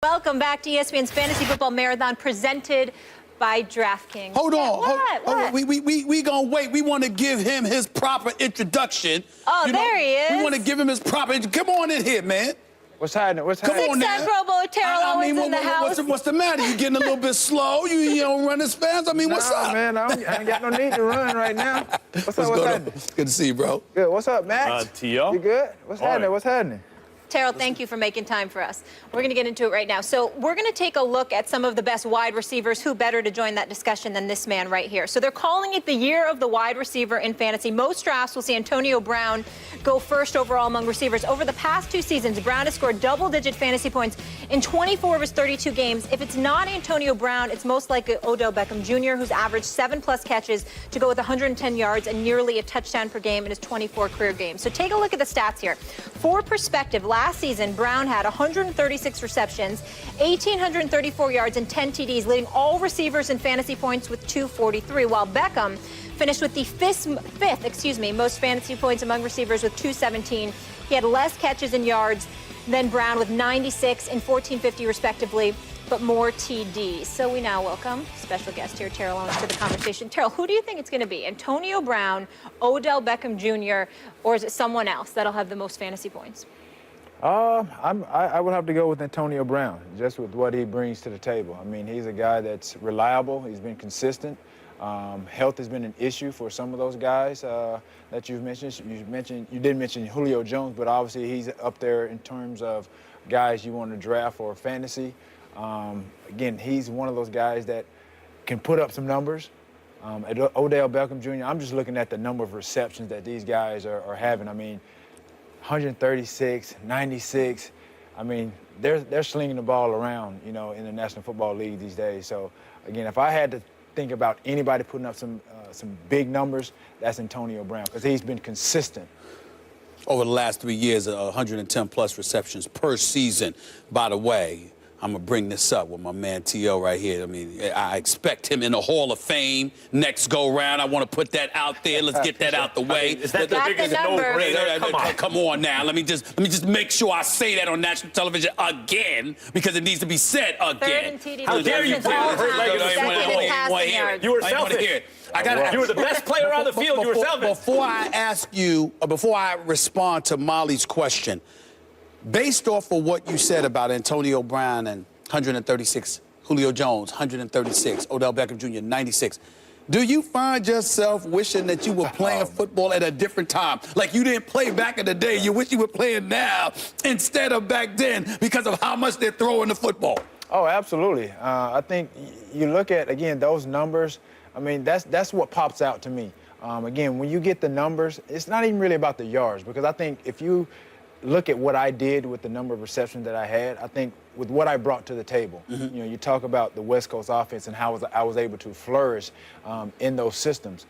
Welcome back to ESPN's Fantasy Football Marathon presented by DraftKings. Hold on. What? We gonna wait. We want to give him his proper introduction. Oh, there he is. We want to give him his proper Come on in here, man. What's happening? What's happening? Come on now. Pro Bowl Terrell Owens in the house. What's the matter? You getting a little bit slow? You don't run as fast? I mean, what's up? Man, I ain't got no need to run right now. What's happening? Good to see you, bro. Good. What's up, Max? T.O. You good? What's happening? What's happening? Terrell, thank you for making time for us. We're going to get into it right now. So we're going to take a look at some of the best wide receivers. Who better to join that discussion than this man right here? So they're calling it the year of the wide receiver in fantasy. Most drafts will see Antonio Brown go first overall among receivers. Over the past 2 seasons, Brown has scored double-digit fantasy points in 24 of his 32 games. If it's not Antonio Brown, it's most likely Odell Beckham Jr., who's averaged 7+ catches to go with 110 yards and nearly a touchdown per game in his 24 career games. So take a look at the stats here. For perspective, last season, Brown had 136 receptions, 1,834 yards, and 10 TDs, leading all receivers in fantasy points with 243, while Beckham finished with the fifth most fantasy points among receivers with 217. He had less catches and yards than Brown with 96 and 1,450 respectively, but more TDs. So we now welcome special guest here, Terrell Owens, to the conversation. Terrell, who do you think it's going to be? Antonio Brown, Odell Beckham Jr., or is it someone else that'll have the most fantasy points? I would have to go with Antonio Brown, just with what he brings to the table. I mean, he's a guy that's reliable. He's been consistent. Health has been an issue for some of those guys that you've mentioned. You did mention Julio Jones, but obviously he's up there in terms of guys you want to draft for fantasy. Again, he's one of those guys that can put up some numbers. Odell Beckham Jr., I'm just looking at the number of receptions that these guys are having. I mean, 136, 96. I mean, they're slinging the ball around, you know, in the National Football League these days. So, again, if I had to think about anybody putting up some big numbers, that's Antonio Brown, because he's been consistent. Over the last 3 years, 110+ receptions per season. By the way, I'm going to bring this up with my man T.O. right here. I mean, I expect him in the Hall of Fame next go-round. I want to put that out there. Let's get that out the way. Is that the biggest no-brainer? Come on now. Let me just make sure I say that on national television again, because it needs to be said again. How dare you put your hurt-legged You were selfish. You were the best player on the field. You were selfish. Before I ask you, or before I respond to Molly's question, based off of what you said about Antonio Brown and 136, Julio Jones, 136, Odell Beckham Jr., 96, do you find yourself wishing that you were playing football at a different time? Like you didn't play back in the day, you wish you were playing now instead of back then because of how much they're throwing the football? Oh, absolutely. I think you look at, again, those numbers. I mean, that's what pops out to me. Again, when you get the numbers, it's not even really about the yards, because I think if you look at what I did with the number of receptions that I had, I think with what I brought to the table. You know, you talk about the West Coast offense and how I was able to flourish in those systems.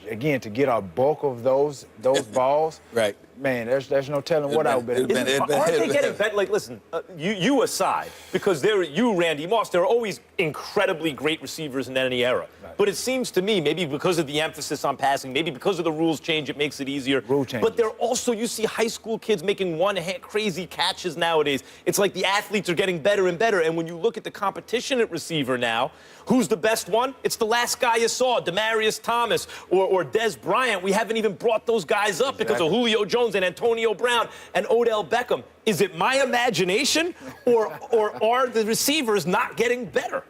Again, to get a bulk of those balls, right? Man, there's no telling what I would have been. Aren't they getting better? Like, listen, you aside, because Randy Moss, there are always incredibly great receivers in any era. Right. But it seems to me, maybe because of the emphasis on passing, maybe because of the rules change, it makes it easier. Rule change. But they're also, you see high school kids making one-hand crazy catches nowadays. It's like the athletes are getting better and better. And when you look at the competition at receiver now, who's the best one? It's the last guy you saw, Demaryius Thomas or Des Bryant. We haven't even brought those guys up because of Julio Jones and Antonio Brown and Odell Beckham. Is it my imagination, or are the receivers not getting better?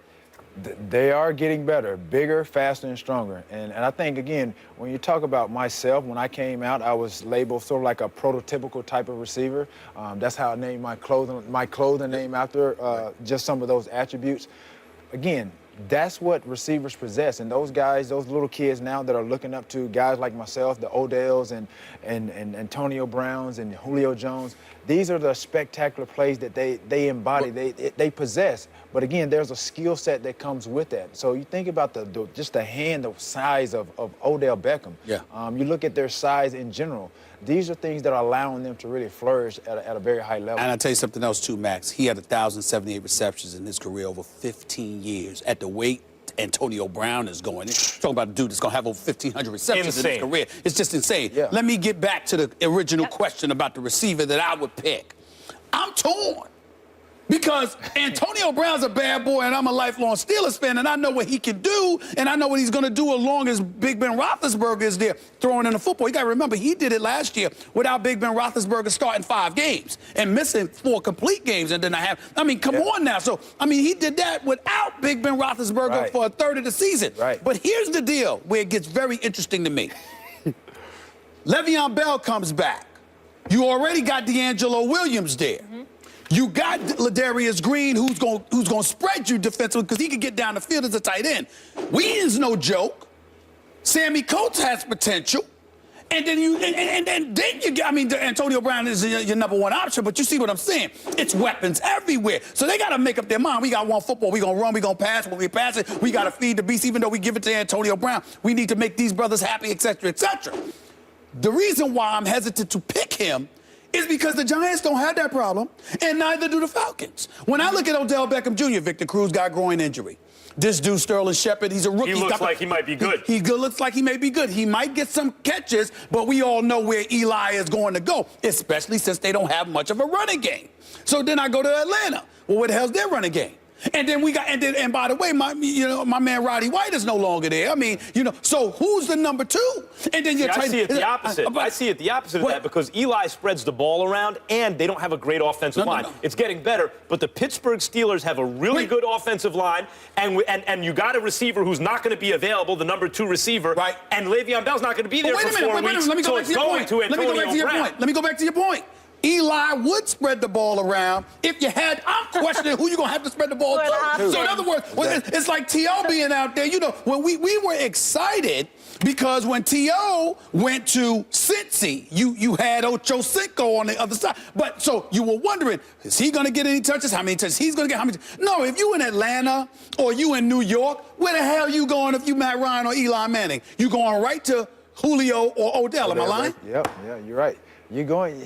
They are getting better, bigger, faster, and stronger. And I think, again, when you talk about myself, when I came out, I was labeled sort of like a prototypical type of receiver. That's how I named my clothing name after just some of those attributes. Again, that's what receivers possess. And those guys, those little kids now that are looking up to guys like myself, the Odells and Antonio Browns and Julio Jones, these are the spectacular plays that they embody, they possess. But again, there's a skill set that comes with that. So you think about just the size of Odell Beckham. Yeah. You look at their size in general. These are things that are allowing them to really flourish at a very high level. And I'll tell you something else, too, Max. He had 1,078 receptions in his career over 15 years. At the weight Antonio Brown is going, talking about a dude that's going to have over 1,500 receptions in his career. It's just insane. Yeah. Let me get back to the original question about the receiver that I would pick. I'm torn. Because Antonio Brown's a bad boy, and I'm a lifelong Steelers fan, and I know what he can do, and I know what he's going to do as long as Big Ben Roethlisberger is there throwing in the football. You got to remember, he did it last year without Big Ben Roethlisberger starting 5 games and missing 4 complete games, and then come on now. So, he did that without Big Ben Roethlisberger for a third of the season. Right. But here's the deal where it gets very interesting to me. Le'Veon Bell comes back. You already got D'Angelo Williams there. You got Ladarius Green, who's going to spread you defensively because he can get down the field as a tight end. Wheaton's no joke. Sammy Coates has potential. And then you get, Antonio Brown is your number 1 option, but you see what I'm saying? It's weapons everywhere. So they got to make up their mind. We got one football. We're going to run. We're going to pass. When we pass it, we got to feed the beast. Even though we give it to Antonio Brown, we need to make these brothers happy, et cetera, et cetera. The reason why I'm hesitant to pick him is because the Giants don't have that problem, and neither do the Falcons. When I look at Odell Beckham Jr., Victor Cruz got groin injury. This dude, Sterling Shepard, he's a rookie. He looks like he might be good. He looks like he may be good. He might get some catches, but we all know where Eli is going to go, especially since they don't have much of a running game. So then I go to Atlanta. Well, where the hell's their running game? And then and by the way, my man Roddy White is no longer there. So who's the number 2? And then I see it the opposite. I see it the opposite of that because Eli spreads the ball around and they don't have a great offensive line. No. It's getting better, but the Pittsburgh Steelers have a really good offensive line, and you got a receiver who's not going to be available, the number 2 receiver, right? And Le'Veon Bell's not going to be there for 4 weeks. Let me go back to your point. Let me go back to your point. Eli would spread the ball around if you had. I'm questioning who you're going to have to spread the ball to. So in other words, it's like T.O. being out there. When we were excited because when T.O. went to Cincy, you had Ocho Cinco on the other side. But so you were wondering, is he going to get any touches? How many touches he's going to get? How many? No, if you in Atlanta or you in New York, where the hell you going if you Matt Ryan or Eli Manning? You going right to Julio or Odell? Am I lying? Yep, yeah, you're right. You're going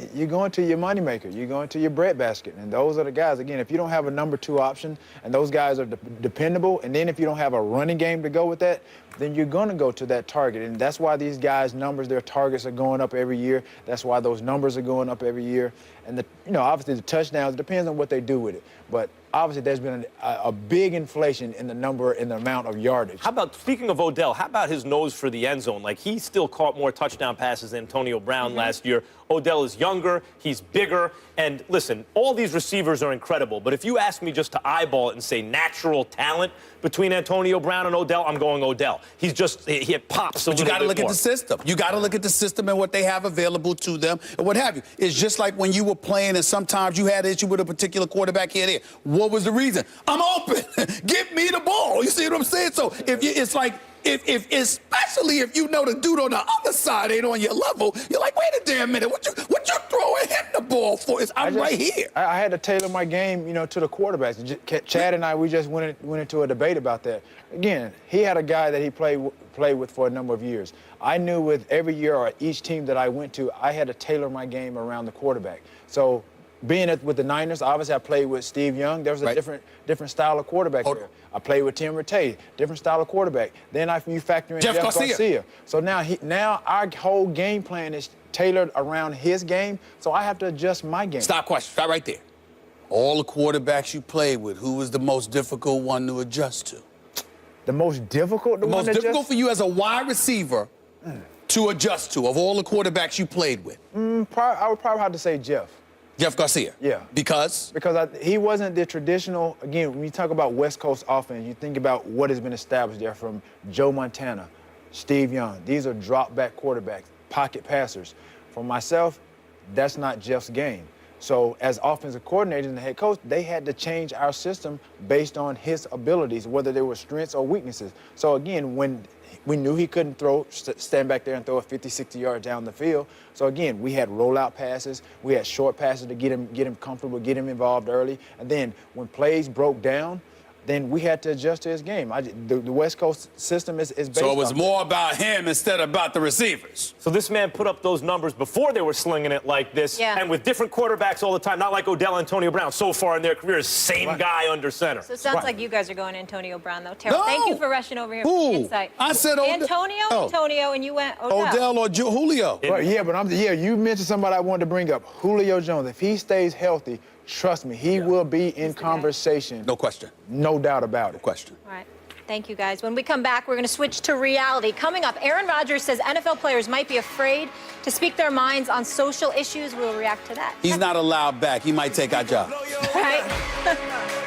to your moneymaker. You're going to your breadbasket. And those are the guys, again, if you don't have a number 2 option and those guys are dependable, and then if you don't have a running game to go with that, then you're going to go to that target. And that's why these guys' numbers, their targets are going up every year. That's why those numbers are going up every year. And, obviously the touchdowns, it depends on what they do with it. But obviously there's been a big inflation in the number and the amount of yardage. How about, speaking of Odell, how about his nose for the end zone? Like, he still caught more touchdown passes than Antonio Brown last year. Odell is younger, he's bigger, and listen, all these receivers are incredible, but if you ask me just to eyeball it and say natural talent between Antonio Brown and Odell, I'm going Odell. He pops a little bit more. But you got to look at the system. You got to look at the system and what they have available to them and what have you. It's just like when you were playing and sometimes you had an issue with a particular quarterback here and there. What was the reason? I'm open. Give me the ball. You see what I'm saying? So especially if you know the dude on the other side ain't on your level, you're like, wait a damn minute, what you throwing him the ball for? I'm right here. I had to tailor my game, to the quarterbacks. Chad and I, we just went into a debate about that. Again, he had a guy that he played with for a number of years. I knew with every year or each team that I went to, I had to tailor my game around the quarterback. So being with the Niners, obviously I played with Steve Young. There was a different style of quarterback there. I played with Tim Rattay, different style of quarterback. Then you factor in Jeff Garcia. So now our whole game plan is tailored around his game, so I have to adjust my game. Stop right there. All the quarterbacks you played with, who was the most difficult one to adjust to? The most difficult one to adjust? The most difficult for you as a wide receiver to adjust to, of all the quarterbacks you played with? I would probably have to say Jeff. Jeff Garcia? Yeah. Because? Because he wasn't the traditional, again, when you talk about West Coast offense, you think about what has been established there from Joe Montana, Steve Young. These are drop-back quarterbacks, pocket passers. For myself, that's not Jeff's game. So as offensive coordinators and the head coach, they had to change our system based on his abilities, whether they were strengths or weaknesses. So again, when we knew he couldn't stand back there and throw it 50, 60 yards down the field. So again, we had rollout passes, we had short passes to get him comfortable, get him involved early. And then when plays broke down, then we had to adjust to his game. The West Coast system is based on. So it was more about him instead of about the receivers. So this man put up those numbers before they were slinging it like this, and with different quarterbacks all the time, not like Odell and Antonio Brown. So far in their careers, same guy under center. So it sounds like you guys are going Antonio Brown, though. Terrell, thank you for rushing over here for the insight. I said Antonio, and you went Odell. Odell or Julio. Right, you mentioned somebody I wanted to bring up, Julio Jones. If he stays healthy, trust me, he will be in conversation. No question. No doubt about it. No question. All right. Thank you, guys. When we come back, we're going to switch to reality. Coming up, Aaron Rodgers says NFL players might be afraid to speak their minds on social issues. We'll react to that. He's not allowed back. He might take our job. Right?